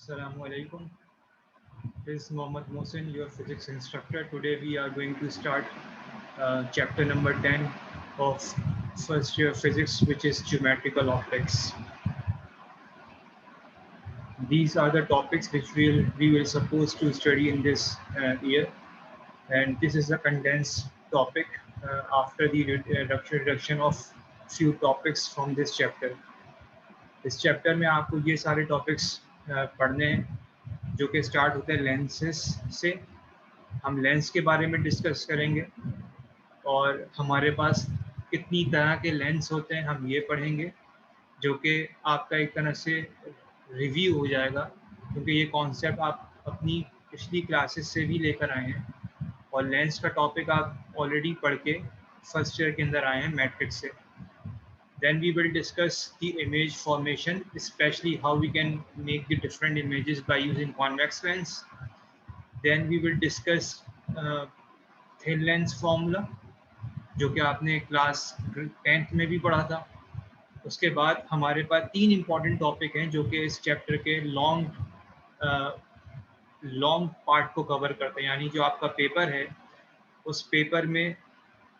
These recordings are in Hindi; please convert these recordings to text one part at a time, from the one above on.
Assalamu alaikum. This is Mohammad Mohsin, your physics instructor. Today we are going to start chapter number 10 of first year physics, which is geometrical optics. These are the topics which we will supposed to study in this year, and this is a condensed topic after the reduction of few topics from this chapter. इस चैप्टर में आपको ये सारे टॉपिक्स पढ़ने हैं जो कि स्टार्ट होते हैं लेंसेस से। हम लेंस के बारे में डिस्कस करेंगे और हमारे पास कितनी तरह के लेंस होते हैं हम ये पढ़ेंगे, जो कि आपका एक तरह से रिव्यू हो जाएगा, क्योंकि ये कॉन्सेप्ट आप अपनी पिछली क्लासेस से भी लेकर आए हैं और लेंस का टॉपिक आप ऑलरेडी पढ़ के फर्स्ट ईयर के अंदर आए हैं मैट्रिक्स से। Then we will discuss the image formation, especially how we can make the different images by using convex lens. Then we will discuss thin lens formula, जो कि आपने क्लास 10th में भी पढ़ा था। उसके बाद हमारे पास तीन इम्पॉर्टेंट टॉपिक हैं जो कि इस चैप्टर के लॉन्ग पार्ट को कवर करते हैं, यानी जो आपका पेपर है उस पेपर में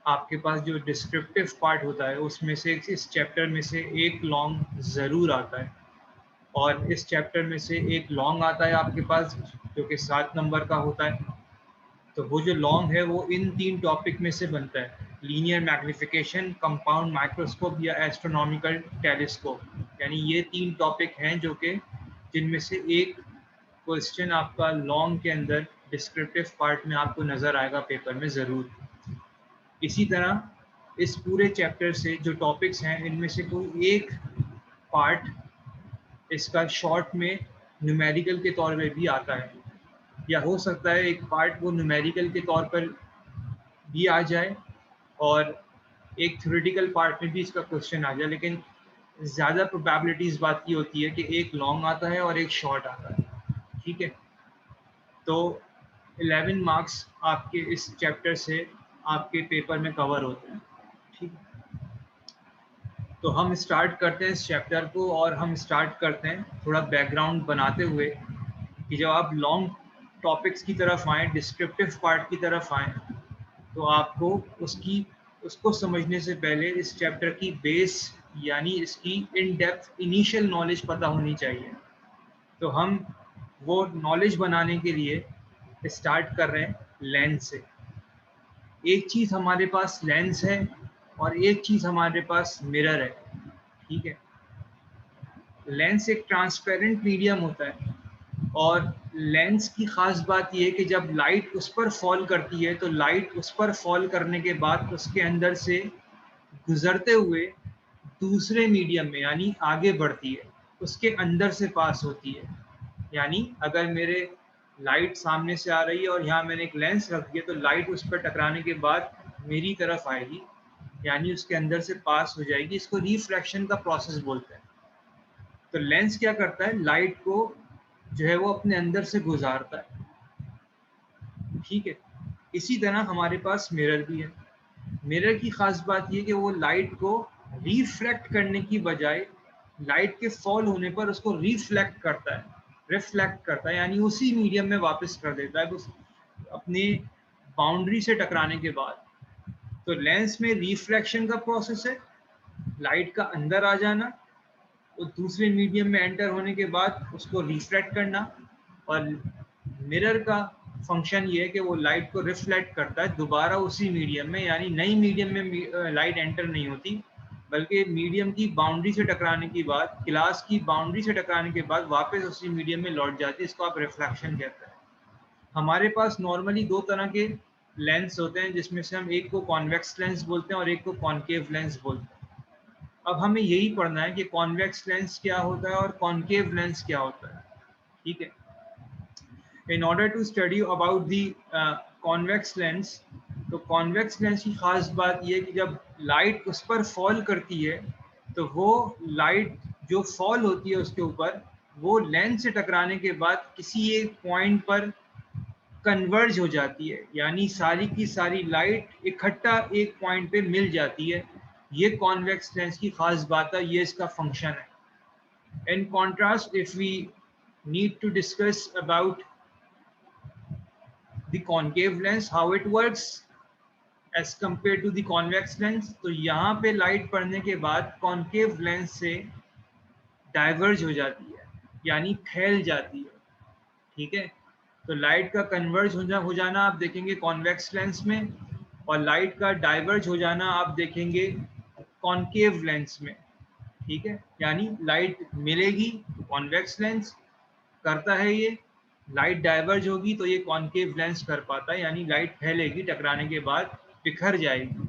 आपके पास जो डिस्क्रिप्टिव पार्ट होता है उसमें से इस चैप्टर में से एक लॉन्ग ज़रूर आता है, और इस चैप्टर में से एक लॉन्ग आता है आपके पास जो कि 7 नंबर का होता है। तो वो जो लॉन्ग है वो इन तीन टॉपिक में से बनता है: लीनियर मैग्निफिकेशन, कंपाउंड माइक्रोस्कोप या एस्ट्रोनॉमिकल टेलीस्कोप। यानी ये तीन टॉपिक हैं जो कि जिनमें से एक क्वेश्चन आपका लॉन्ग के अंदर डिस्क्रिप्टिव पार्ट में आपको नज़र आएगा पेपर में ज़रूर। इसी तरह इस पूरे चैप्टर से जो टॉपिक्स हैं इनमें से कोई एक पार्ट इसका शॉर्ट में न्यूमेरिकल के तौर पे भी आता है, या हो सकता है एक पार्ट वो न्यूमेरिकल के तौर पर भी आ जाए और एक थ्योरेटिकल पार्ट में भी इसका क्वेश्चन आ जाए, लेकिन ज़्यादा प्रोबेबिलिटी इस बात की होती है कि एक लॉन्ग आता है और एक शॉर्ट आता है। ठीक है, तो 11 मार्क्स आपके इस चैप्टर से आपके पेपर में कवर होते हैं। ठीक है, तो हम स्टार्ट करते हैं इस चैप्टर को, और हम स्टार्ट करते हैं थोड़ा बैकग्राउंड बनाते हुए कि जब आप लॉन्ग टॉपिक्स की तरफ आएँ, डिस्क्रिप्टिव पार्ट की तरफ आएँ, तो आपको उसको समझने से पहले इस चैप्टर की बेस यानी इसकी इन डेप्थ इनिशियल नॉलेज पता होनी चाहिए। तो हम वो नॉलेज बनाने के लिए स्टार्ट कर रहे हैं लेंस से। एक चीज़ हमारे पास लेंस है और एक चीज़ हमारे पास मिरर है। ठीक है, लेंस एक ट्रांसपेरेंट मीडियम होता है, और लेंस की ख़ास बात यह है कि जब लाइट उस पर फॉल करती है तो लाइट उस पर फॉल करने के बाद उसके अंदर से गुजरते हुए दूसरे मीडियम में यानी आगे बढ़ती है, उसके अंदर से पास होती है। यानी अगर मेरे लाइट सामने से आ रही है और यहाँ मैंने एक लेंस रख दिया तो लाइट उस पर टकराने के बाद मेरी तरफ आएगी, यानी उसके अंदर से पास हो जाएगी। इसको रिफ्रैक्शन का प्रोसेस बोलते हैं। तो लेंस क्या करता है, लाइट को जो है वो अपने अंदर से गुजारता है। ठीक है, इसी तरह हमारे पास मिरर भी है। मिरर की खास बात ये कि वो लाइट को रिफ्लेक्ट करने की बजाय लाइट के फॉल होने पर उसको रिफ्लेक्ट करता है, यानी उसी मीडियम में वापस कर देता है उस अपनी बाउंड्री से टकराने के बाद। तो लेंस में रिफ्लेक्शन का प्रोसेस है, लाइट का अंदर आ जाना, वो दूसरे मीडियम में एंटर होने के बाद उसको रिफ्लेक्ट करना, और मिरर का फंक्शन ये है कि वो लाइट को रिफ्लेक्ट करता है दोबारा उसी मीडियम में, यानी नई मीडियम में लाइट एंटर नहीं होती, बल्कि मीडियम की बाउंड्री से टकराने की बाद, ग्लास की बाउंड्री से टकराने के बाद वापस उसी मीडियम में लौट जाती है। इसको आप रिफ्लेक्शन कहते हैं। हमारे पास नॉर्मली दो तरह के लेंस होते हैं, जिसमें से हम एक को कॉन्वेक्स लेंस बोलते हैं और एक को कॉनकेव लेंस बोलते हैं। अब हमें यही पढ़ना है कि कॉन्वेक्स लेंस क्या होता है और कॉनकेव लेंस क्या होता है। ठीक है, in order to study about the convex lens, तो कॉन्वेक्स लेंस की खास बात यह है कि जब लाइट उस पर फॉल करती है तो वो लाइट जो फॉल होती है उसके ऊपर, वो लेंस से टकराने के बाद किसी एक पॉइंट पर कन्वर्ज हो जाती है, यानी सारी की सारी लाइट इकट्ठा एक पॉइंट पे मिल जाती है। ये कॉन्वेक्स लेंस की खास बात है, ये इसका फंक्शन है। In contrast, if we need to discuss about the concave lens, how it works as compared to the convex lens. तो यहाँ पे लाइट पड़ने के बाद कॉन्केव लेंस से डाइवर्ज हो जाती है, यानी फैल जाती है, ठीक है। तो लाइट का कन्वर्ज हो जाना आप देखेंगे कॉन्वेक्स लेंस में, और लाइट का डाइवर्ज हो जाना आप देखेंगे कॉन्केव लेंस में, ठीक है। यानी लाइट मिलेगी तो कॉन्वेक्स लेंस करता है ये, लाइट डाइवर्ज होगी तो ये कॉन्केव लेंस कर पाता है, यानी लाइट फैलेगी, टकराने के बाद बिखर जाएगी,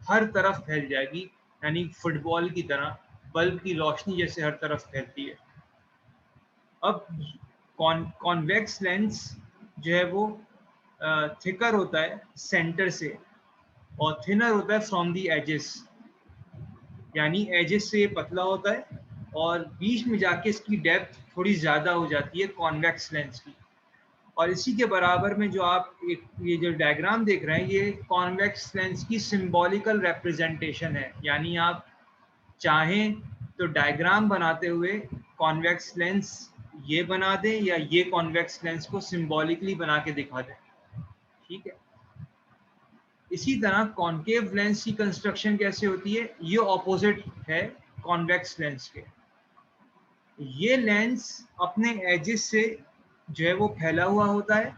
हर तरफ फैल जाएगी, यानी फुटबॉल की तरह, बल्ब की रोशनी जैसे हर तरफ फैलती है। अब कॉन्वेक्स लेंस जो है वो थिकर होता है सेंटर से, और थिनर होता है फ्रॉम दी एजेस, यानी एजेस से ये पतला होता है और बीच में जाके इसकी डेप्थ थोड़ी ज़्यादा हो जाती है कॉन्वेक्स लेंस की। और इसी के बराबर में जो आप ये जो डायग्राम देख रहे हैं, ये कॉन्वेक्स लेंस की सिंबॉलिकल रिप्रेजेंटेशन है, यानी आप चाहें तो डायग्राम बनाते हुए कॉन्वेक्स लेंस ये बना दें या ये कॉन्वेक्स लेंस को सिंबॉलिकली बना के दिखा दें, ठीक है। इसी तरह कॉन्केव लेंस की कंस्ट्रक्शन कैसे होती है, ये ऑपोजिट है कॉन्वेक्स लेंस के। ये लेंस अपने एजेस से जो है वो फैला हुआ होता है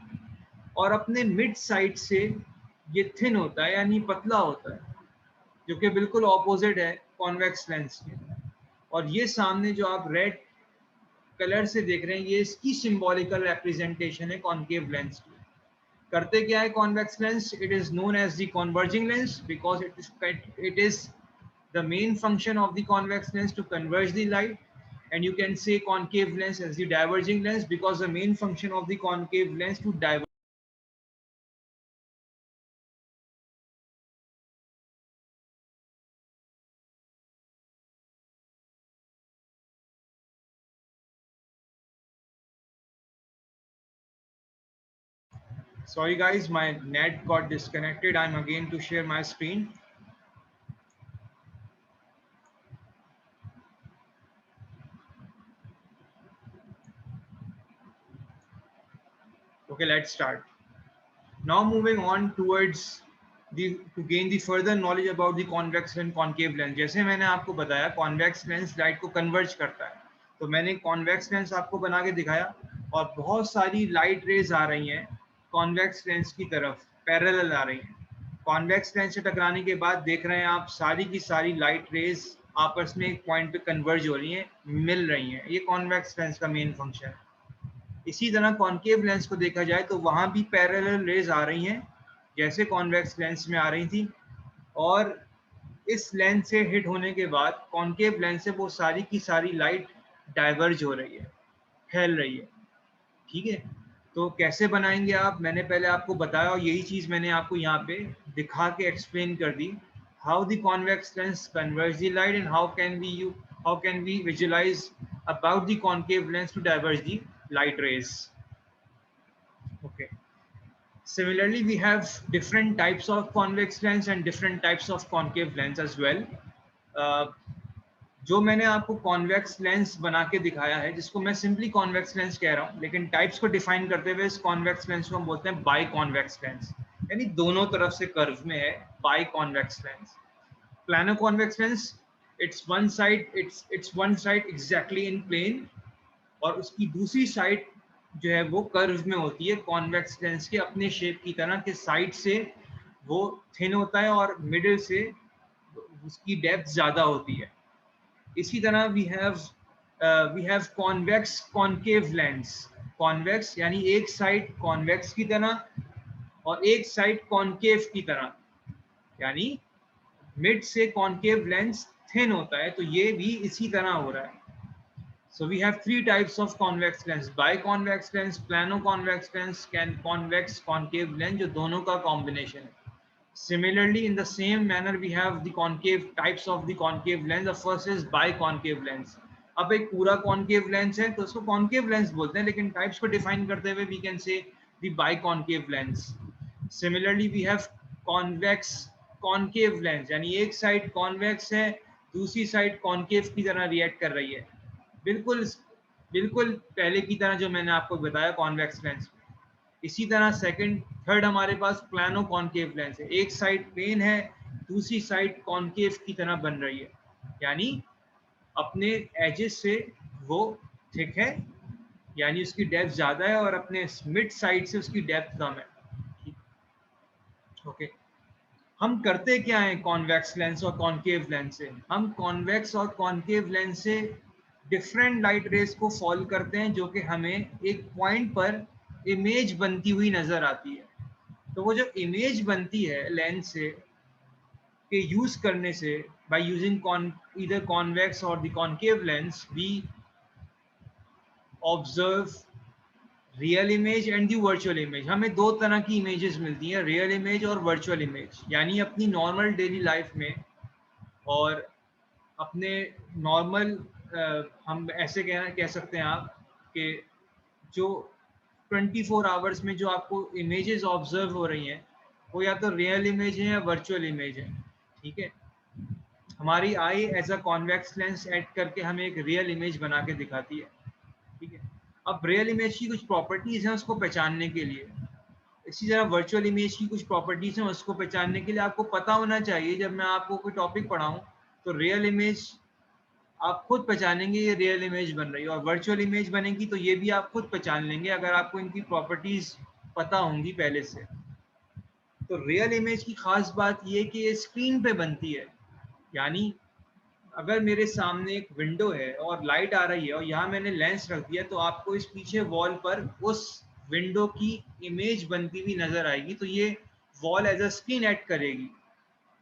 और अपने मिड साइड से ये थिन होता है, यानी पतला होता है, जो कि बिल्कुल ऑपोजिट है कॉन्वेक्स लेंस के। और ये सामने जो आप रेड कलर से देख रहे हैं, ये इसकी सिंबॉलिकल रिप्रेजेंटेशन है कॉन्केव लेंस की। करते क्या है convex lens, it is known as the converging lens because it is the main function of the convex lens to converge the light, and you can say concave lens as the diverging lens because the main function of the concave lens to diverge. Sorry guys, my net got disconnected. I'm again to share my screen. Okay, let's start. Now moving on towards to gain the further knowledge about the convex and concave lens. जैसे मैंने आपको बताया convex lens लाइट को कन्वर्ज करता है, तो मैंने convex lens आपको बना के दिखाया, और बहुत सारी लाइट रेज आ रही हैं convex lens की तरफ, पैरेलल आ रही हैं। convex lens से टकराने के बाद देख रहे हैं आप सारी की सारी लाइट रेज आपस में एक पॉइंट पे कन्वर्ज हो रही हैं, मिल रही हैं। ये convex lens का मेन फंक्शन है। इसी तरह कॉन्केव लेंस को देखा जाए तो वहां भी पैरेलल रेज आ रही हैं जैसे कॉन्वेक्स लेंस में आ रही थी, और इस लेंस से हिट होने के बाद कॉन्केव लेंस से वो सारी की सारी लाइट डाइवर्ज हो रही है, फैल रही है, ठीक है। तो कैसे बनाएंगे आप, मैंने पहले आपको बताया और यही चीज मैंने आपको यहाँ पे दिखा के एक्सप्लेन कर दी, how the convex lens converge the light and how can we visualise about the concave lens to diverge the light rays. Okay. Similarly, we have different types of convex lens and different types of concave lens as well. जो मैंने आपको कॉन्वेक्स लेंस बना के दिखाया है, जिसको मैं सिंपली कॉन्वेक्स लेंस कह रहा हूँ, लेकिन टाइप्स को डिफाइन करते हुए इस कॉन्वेक्स लेंस को हम बोलते हैं बाई कॉन्वेक्स लेंस, यानी दोनों तरफ से कर्व में है, by convex lens. Plano convex lens, it's one side exactly in plane, और उसकी दूसरी साइड जो है वो कर्व में होती है कॉन्वेक्स लेंस के अपने शेप की तरह, के साइड से वो थिन होता है और मिडिल से उसकी डेप्थ ज्यादा होती है। इसी तरह we have convex concave lens. Convex यानी एक साइड कॉन्वेक्स की तरह और एक साइड कॉन्केव की तरह, यानी मिड से कॉन्केव लेंस थिन होता है, तो ये भी इसी तरह हो रहा है। So we have three types of convex lens: biconvex lens, plano-convex lens, and convex concave lens, जो दोनों का combination है। Similarly, in the same manner, we have the concave types of the concave lens. The first is biconcave lens. अब एक पूरा concave lens है तो उसको concave lens बोलते हैं, लेकिन types को define करते हुए we can say the biconcave lens. Similarly, we have convex concave lens, यानी एक side convex है, दूसरी side concave की तरह react कर रही है, बिल्कुल बिल्कुल पहले की तरह जो मैंने आपको बताया कॉन्वेक्स लेंस में। इसी तरह सेकंड थर्ड हमारे पास प्लानो कॉनकेव लेंस है। एक साइड प्लेन है, दूसरी साइड कॉनकेव की तरह बन रही है, यानी अपने एजेस से वो थिक है, यानी उसकी डेप्थ ज़्यादा है, और अपने मिड साइड से उसकी डेप्थ कम है। ओके, हम करते क्या है कॉन्वेक्स लेंस और कॉनकेव लेंस से? हम कॉन्वेक्स और कॉनकेव लेंस से डिफरेंट लाइट रेज को फॉल करते हैं, जो कि हमें एक पॉइंट पर इमेज बनती हुई नजर आती है। तो वो जो इमेज बनती है लेंस से के यूज करने से, by using either convex or the concave lens, we observe real image and the virtual image. हमें दो तरह की इमेजेस मिलती हैं, रियल इमेज और वर्चुअल इमेज। यानी अपनी नॉर्मल डेली लाइफ में और अपने नॉर्मल हम ऐसे कह सकते हैं आप कि जो 24 आवर्स में जो आपको इमेजेस ऑब्जर्व हो रही हैं, वो या तो रियल इमेज है या वर्चुअल इमेज है। ठीक है, हमारी eye as a convex lens add करके हमें एक रियल इमेज बना के दिखाती है। ठीक है, अब रियल इमेज की कुछ प्रॉपर्टीज हैं उसको पहचानने के लिए, इसी तरह वर्चुअल इमेज की कुछ प्रॉपर्टीज हैं उसको पहचानने के लिए आपको पता होना चाहिए। जब मैं आपको कोई टॉपिक पढ़ाऊं तो रियल इमेज आप खुद पहचानेंगे ये रियल इमेज बन रही है, और वर्चुअल इमेज बनेगी तो ये भी आप खुद पहचान लेंगे अगर आपको इनकी प्रॉपर्टीज पता होंगी पहले से। तो रियल इमेज की खास बात ये कि ये स्क्रीन पे बनती है, यानी अगर मेरे सामने एक विंडो है और लाइट आ रही है और यहाँ मैंने लेंस रख दिया, तो आपको इस पीछे वॉल पर उस विंडो की इमेज बनती हुई नजर आएगी। तो ये wall as a screen act करेगी।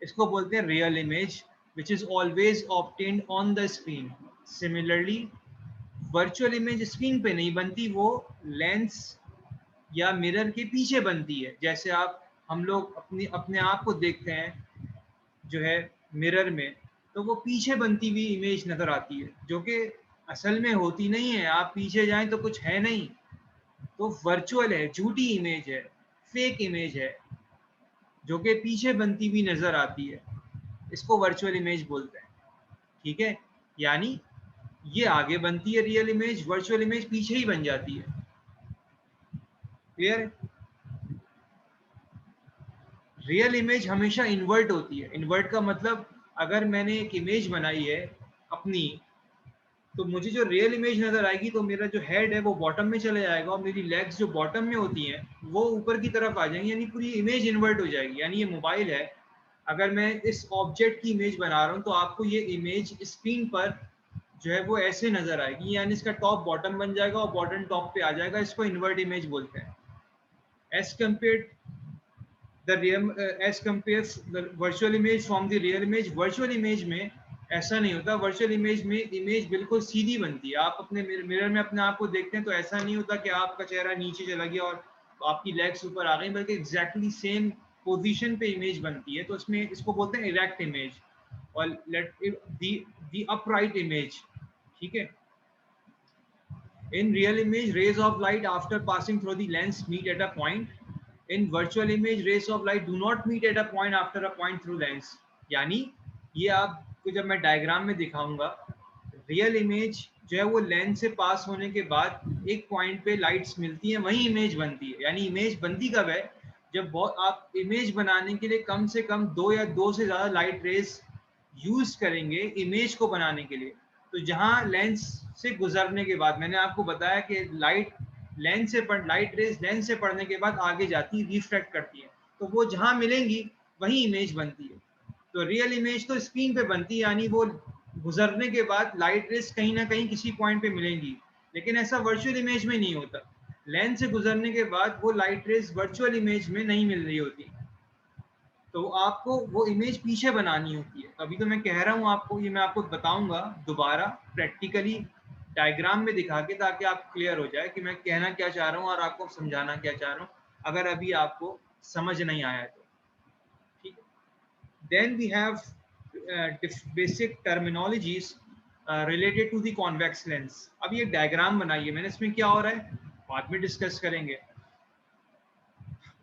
इसको बोलते हैं real image, which is always obtained on the screen. Similarly virtual image screen पे नहीं बनती, वो लेंस या मिरर के पीछे बनती है। जैसे आप हम लोग अपने आप को देखते हैं जो है मिरर में, तो वो पीछे बनती हुई इमेज नजर आती है, जो कि असल में होती नहीं है। आप पीछे जाएं तो कुछ है नहीं, तो वर्चुअल है, झूठी इमेज है, फेक इमेज है, जो कि पीछे बनती हुई नजर आती है। इसको वर्चुअल इमेज बोलते हैं। ठीक है, यानी ये आगे बनती है रियल इमेज, वर्चुअल इमेज पीछे ही बन जाती है। क्लियर है? रियल इमेज हमेशा इन्वर्ट होती है। इन्वर्ट का मतलब, अगर मैंने एक इमेज बनाई है अपनी, तो मुझे जो रियल इमेज नजर आएगी तो मेरा जो हेड है वो बॉटम में चले जाएगा, और मेरी लेग्स जो बॉटम में होती हैं वो ऊपर की तरफ आ जाएंगी, यानी पूरी इमेज इन्वर्ट हो जाएगी। यानी ये मोबाइल है, अगर मैं इस ऑब्जेक्ट की इमेज बना रहा हूँ तो आपको ये इमेज स्क्रीन पर जो है वो ऐसे नजर आएगी, यानी इसका टॉप बॉटम बन जाएगा और बॉटम टॉप पे आ जाएगा। इसको इन्वर्ट इमेज बोलते हैं। As compare the real as compares the virtual image from the real image, virtual image में ऐसा नहीं होता। वर्चुअल इमेज में इमेज बिल्कुल सीधी बनती है। आप अपने मिरर में अपने आप को देखते हैं तो ऐसा नहीं होता कि आपका चेहरा नीचे चला गया और आपकी लेग्स ऊपर आ गई, बल्कि एग्जैक्टली सेम पोजीशन पे इमेज बनती है। तो इसमें इसको बोलते हैं इरेक्ट इमेज और लेट दी अपराइट इमेज। ठीक है, in real image, rays of light after passing through the lens meet at a point. In virtual image, rays of light do not meet at a point after a point through lens. यानी ये आपको जब मैं डायग्राम में दिखाऊंगा, रियल इमेज जो है वो लेंस से पास होने के बाद एक पॉइंट पे लाइट्स मिलती हैं, वही इमेज बनती है। यानी इमेज बनती कब है? जब बहुत आप इमेज बनाने के लिए कम से कम दो या दो से ज्यादा लाइट रेज यूज करेंगे इमेज को बनाने के लिए। तो जहां लेंस से गुजरने के बाद, मैंने आपको बताया कि लाइट रेज लेंस से पड़ने के बाद आगे जाती है, रिफ्लेक्ट करती है, तो वो जहां मिलेंगी वही इमेज बनती है। तो रियल इमेज तो स्क्रीन पे बनती है, यानी वो गुजरने के बाद लाइट रेज कहीं ना कहीं किसी पॉइंट पे मिलेंगी। लेकिन ऐसा वर्चुअल इमेज में नहीं होता। लेंस से गुजरने के बाद वो लाइट रेज वर्चुअल इमेज में नहीं मिल रही होती, तो आपको वो इमेज पीछे बनानी होती है। अभी तो मैं कह रहा हूँ आपको, ये मैं आपको बताऊंगा दोबारा प्रैक्टिकली डायग्राम में दिखा के, ताकि आप क्लियर हो जाए कि मैं कहना क्या चाह रहा हूँ और आपको समझाना क्या चाह रहा हूँ, अगर अभी आपको समझ नहीं आया तो। ठीक है, then we have basic terminologies related to the convex lens. अब ये डायग्राम बनाइए मैंने, इसमें क्या हो रहा है बाद में डिस्कस करेंगे।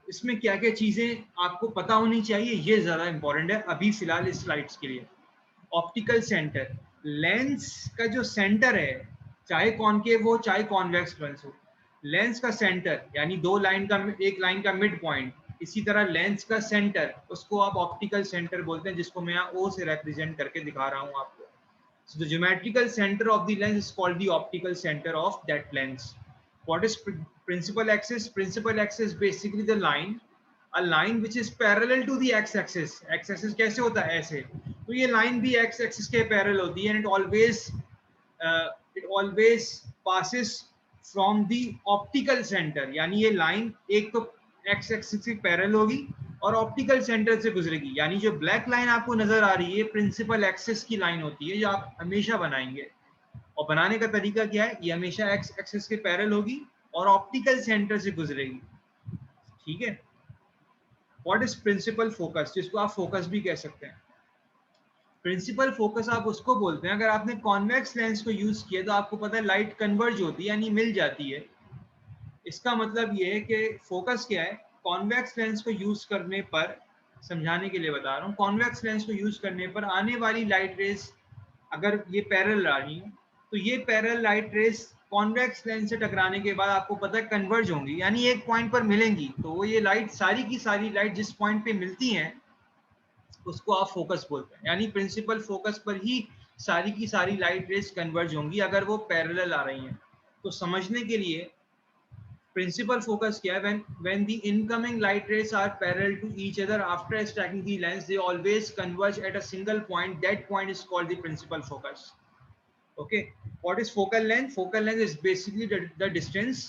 इसमें क्या क्या चीजें आपको पता होनी चाहिए, ये ज्यादा इंपॉर्टेंट है अभी फिलहाल इस स्लाइड्स के लिए। ऑप्टिकल सेंटर, लेंस का जो सेंटर है चाहे कॉनकेव हो चाहे कॉन्वेक्स लेंस हो। लेंस का सेंटर यानी दो लाइन का, एक लाइन का मिड पॉइंट, इसी तरह लेंस का सेंटर उसको आप ऑप्टिकल सेंटर बोलते हैं, जिसको मैं यहाँ O से रिप्रेजेंट करके दिखा रहा हूँ आपको। So the geometrical center of the lens is called the optical center of that lens. What is principal axis? Principal axis basically the line, a line which is parallel to the x-axis. X-axis कैसे होता है? ऐसे। तो ये line भी x-axis के parallel होती है, and it always passes from the optical center. यानी ये line एक तो x-axis की parallel होगी और ऑप्टिकल सेंटर से गुजरेगी। यानी जो ब्लैक लाइन आपको नजर आ रही है प्रिंसिपल एक्सिस की लाइन होती है, जो आप हमेशा बनाएंगे। और बनाने का तरीका क्या है? ये हमेशा एक्स एक्सिस के पैरेलल होगी और ऑप्टिकल सेंटर से गुजरेगी। ठीक है। व्हाट इज प्रिंसिपल फोकस, जिसको आप फोकस भी कह सकते हैं। प्रिंसिपल फोकस आप उसको बोलते हैं, अगर आपने कॉन्वेक्स लेंस को यूज किया तो आपको पता है लाइट कन्वर्ज होती है, यानी मिल जाती है। इसका मतलब ये है कि फोकस क्या है? कॉन्वेक्स लेंस को यूज करने पर, समझाने के लिए बता रहा हूँ, कॉन्वेक्स लेंस को यूज करने पर आने वाली लाइट रेस अगर ये पैरेलल आ रही है तो ये parallel light rays convex lens से टकराने के बाद आपको पता है कन्वर्ज होंगी, यानी एक पॉइंट पर मिलेंगी। तो वो ये लाइट, सारी की सारी लाइट जिस पॉइंट पे मिलती हैं उसको आप फोकस बोलते हैं। यानी प्रिंसिपल फोकस पर ही सारी की सारी लाइट रेस कन्वर्ज होंगी अगर वो पैरेलल आ रही हैं। तो समझने के लिए principal focus क्या है? When the incoming light rays are parallel to each other after striking the lens, they always converge at a single point. That point is called the principal focus. Okay. What is focal length? Focal length is basically the distance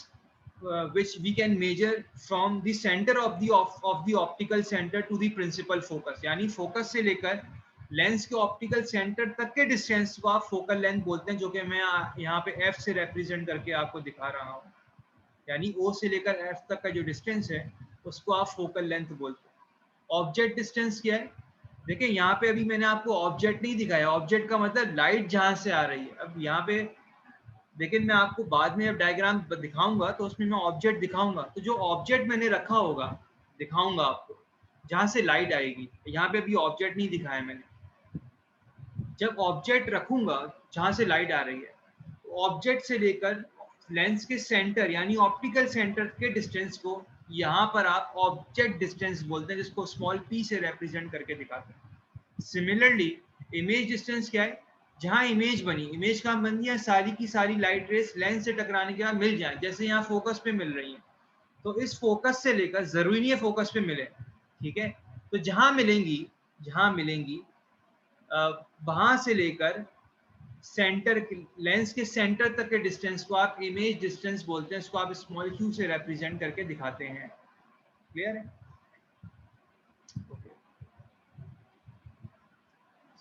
which we can measure from the center of the optical center to the principal focus. यानी focus से लेकर लेंस के ऑप्टिकल सेंटर तक के डिस्टेंस को आप फोकल लेंथ बोलते हैं, जो कि मैं यहाँ पे F से रिप्रेजेंट करके आपको दिखा रहा हूँ। यानी O से लेकर F तक का जो डिस्टेंस है उसको आप फोकल लेंथ बोलते हैं। ऑब्जेक्ट डिस्टेंस क्या है? देखिए यहाँ पे अभी मैंने आपको ऑब्जेक्ट नहीं दिखाया। ऑब्जेक्ट का मतलब लाइट जहां से आ रही है। अब यहाँ पे लेकिन मैं आपको बाद में अब डायग्राम दिखाऊंगा तो उसमें मैं ऑब्जेक्ट दिखाऊंगा। तो जो ऑब्जेक्ट मैंने रखा होगा दिखाऊंगा आपको जहां से लाइट आएगी। यहाँ पे अभी ऑब्जेक्ट नहीं दिखाया मैंने। जब ऑब्जेक्ट रखूंगा जहां से लाइट आ रही है, तो ऑब्जेक्ट से लेकर लेंस के सेंटर यानी ऑप्टिकल सेंटर के डिस्टेंस को यहाँ पर आप ऑब्जेक्ट डिस्टेंस बोलते हैं, जिसको स्मॉल p से रिप्रेजेंट करके दिखाते हैं। सिमिलरली इमेज डिस्टेंस क्या है? जहां इमेज बनी, इमेज कहाँ बन गया? सारी की सारी लाइट रेस लेंस से टकराने के बाद मिल जाए, जैसे यहाँ फोकस पे मिल रही है। तो इस फोकस से लेकर, जरूरी नहीं है फोकस पे मिले, ठीक है, तो जहां मिलेंगी वहां से लेकर सेंटर, लेंस के सेंटर तक के डिस्टेंस को आप इमेज डिस्टेंस बोलते हैं। इसको आप स्मॉल q से रिप्रेजेंट करके दिखाते हैं। क्लियर है?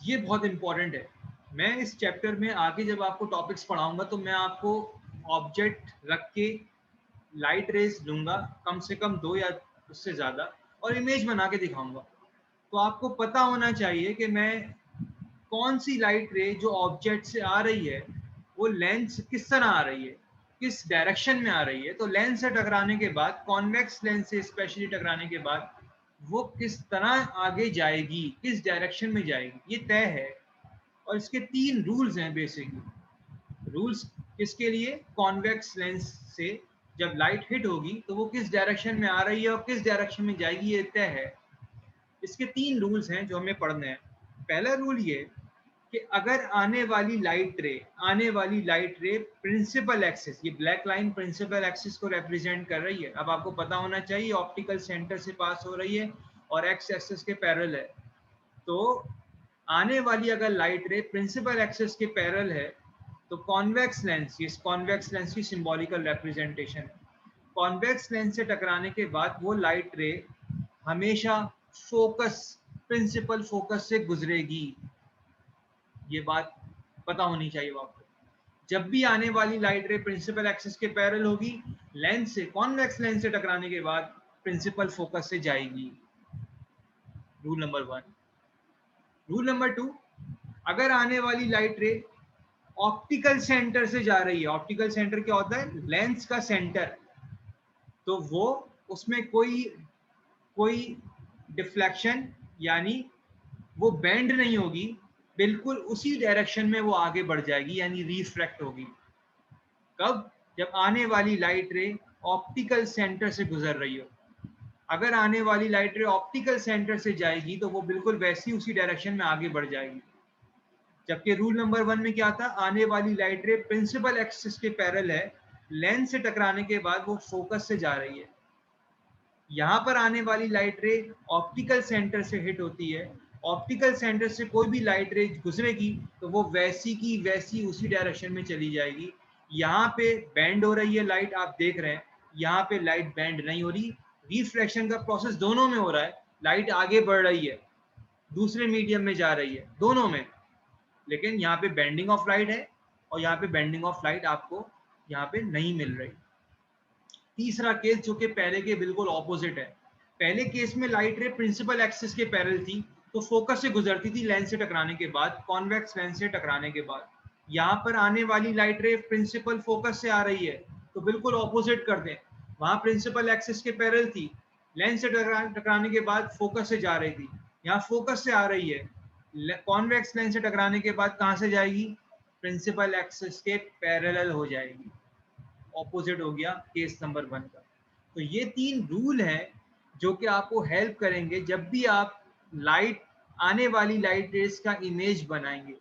ये बहुत इंपॉर्टेंट है। मैं इस चैप्टर में आगे जब आपको टॉपिक्स पढ़ाऊंगा तो मैं आपको ऑब्जेक्ट रख के लाइट रेस लूंगा, कम से कम 2 या उससे ज्यादा, और इमेज बना के दिखाऊंगा। तो आपको पता होना चाहिए कि मैं कौन सी लाइट रे जो ऑब्जेक्ट से आ रही है वो लेंस किस तरह आ रही है, किस डायरेक्शन में आ रही है। तो लेंस से टकराने के बाद, कॉन्वेक्स लेंस से स्पेशली टकराने के बाद वो किस तरह आगे जाएगी, किस डायरेक्शन में जाएगी, ये तय है। और इसके 3 रूल्स हैं बेसिकली। रूल्स किसके लिए? कॉन्वेक्स लेंस से जब लाइट हिट होगी तो वो किस डायरेक्शन में आ रही है और किस डायरेक्शन में जाएगी, ये तय है। इसके 3 रूल्स हैं जो हमें पढ़ने हैं। पहला रूल ये कि अगर आने वाली लाइट रे प्रिंसिपल एक्सिस, ये ब्लैक लाइन प्रिंसिपल एक्सिस को रिप्रेजेंट कर रही है। अब आपको पता होना चाहिए ऑप्टिकल सेंटर से पास हो रही है और एक्स एक्सिस के पैरेलल है। तो आने वाली अगर लाइट रे प्रिंसिपल एक्सिस के पैरेलल है तो कॉन्वेक्स लेंस, इस कॉन्वेक्स लेंस की सिंबॉलिकल रिप्रेजेंटेशन है। कॉन्वेक्स लेंस से टकराने के बाद वो लाइट रे हमेशा फोकस, प्रिंसिपल फोकस से गुजरेगी। ये बात पता होनी चाहिए आपको। जब भी आने वाली लाइट रे प्रिंसिपल एक्सिस के पैरेलल होगी, लेंस से, कॉन्वेक्स लेंस से टकराने के बाद प्रिंसिपल फोकस से जाएगी। Rule number 1। रूल नंबर 2, अगर आने वाली लाइट रे ऑप्टिकल सेंटर से जा रही है, ऑप्टिकल सेंटर क्या होता है? लेंस का सेंटर, तो वो उसमें कोई डिफ्लेक्शन यानी वो बेंड नहीं होगी, बिल्कुल उसी डायरेक्शन में वो आगे बढ़ जाएगी, यानी रिफ्रैक्ट होगी। कब? जब आने वाली लाइट रे ऑप्टिकल सेंटर से गुजर रही हो। अगर आने वाली लाइट रे ऑप्टिकल सेंटर से जाएगी तो वो बिल्कुल वैसी उसी डायरेक्शन में आगे बढ़ जाएगी। जबकि रूल नंबर 1 में क्या था? आने वाली लाइट रे प्रिंसिपल एक्सिस के पैरेलल है, लेंस से टकराने के बाद वो फोकस से जा रही है। यहाँ पर आने वाली लाइट रे ऑप्टिकल सेंटर से हिट होती है। ऑप्टिकल सेंटर से कोई भी लाइट रे गुजरेगी तो वो वैसी की वैसी उसी डायरेक्शन में चली जाएगी। यहाँ पे बैंड हो रही है लाइट, आप देख रहे हैं। यहाँ पे लाइट बैंड नहीं हो रही, रिफ्लेक्शन का प्रोसेस दोनों में हो रहा है। लाइट आगे बढ़ रही है, दूसरे मीडियम में जा रही है, दोनों में। लेकिन यहाँ पे बेंडिंग ऑफ लाइट है और यहाँ पे बेंडिंग ऑफ लाइट आपको यहाँ पे नहीं मिल रही। तीसरा केस जो कि पहले के बिल्कुल ऑपोजिट है। पहले केस में लाइट रे प्रिंसिपल एक्सिस के पैरेलल थी तो फोकस से गुजरती थी लेंस से टकराने के बाद, कॉन्वेक्स लेंस से टकराने के बाद। यहाँ पर आने वाली लाइट रे प्रिंसिपल फोकस से आ रही है तो बिल्कुल ऑपोजिट कर दें। वहां प्रिंसिपल एक्सिस के पैरेलल थी, लेंस से टकराने के बाद फोकस से जा रही थी। यहाँ फोकस से आ रही है, कॉन्वेक्स लेंस से टकराने के बाद कहाँ से जाएगी? प्रिंसिपल एक्सिस के पैरेलल हो जाएगी। ऑपोजिट हो गया केस नंबर 1 का। तो ये 3 रूल हैं जो कि आपको हेल्प करेंगे जब भी आप लाइट, आने वाली लाइट रेस का इमेज बनाएंगे।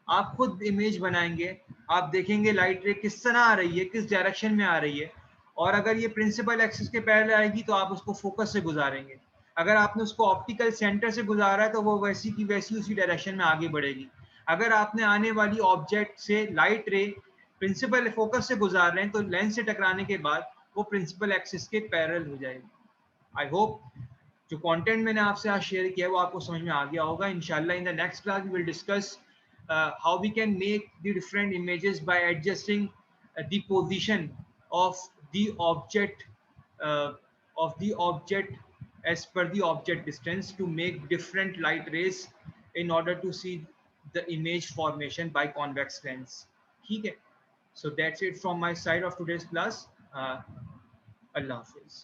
आप खुद इमेज बनाएंगे, आप देखेंगे लाइट रे किस तरह आ रही है, किस डायरेक्शन में आ रही है, और अगर ये प्रिंसिपल एक्सिस के पैरेलल आएगी तो आप उसको फोकस से गुजारेंगे। अगर आपने उसको ऑप्टिकल सेंटर से गुजारा है तो वो वैसी की वैसी उसी डायरेक्शन में आगे बढ़ेगी। अगर आपने आने वाली ऑब्जेक्ट से लाइट रे प्रिंसिपल फोकस से गुजार रहे हैं तो लेंस से टकराने के बाद वो प्रिंसिपल एक्सिस के पैरेलल हो जाएगी। आई होप जो कंटेंट मैंने आपसे आज शेयर किया है वो आपको समझ में आ गया होगा। इंशाल्लाह in the next class we will discuss how we can make the different images by adjusting the position of the object as per the object distance to make different light rays in order to see the image formation by convex lens. ठीक है? So that's it from my side of today's class. Allah Hafiz.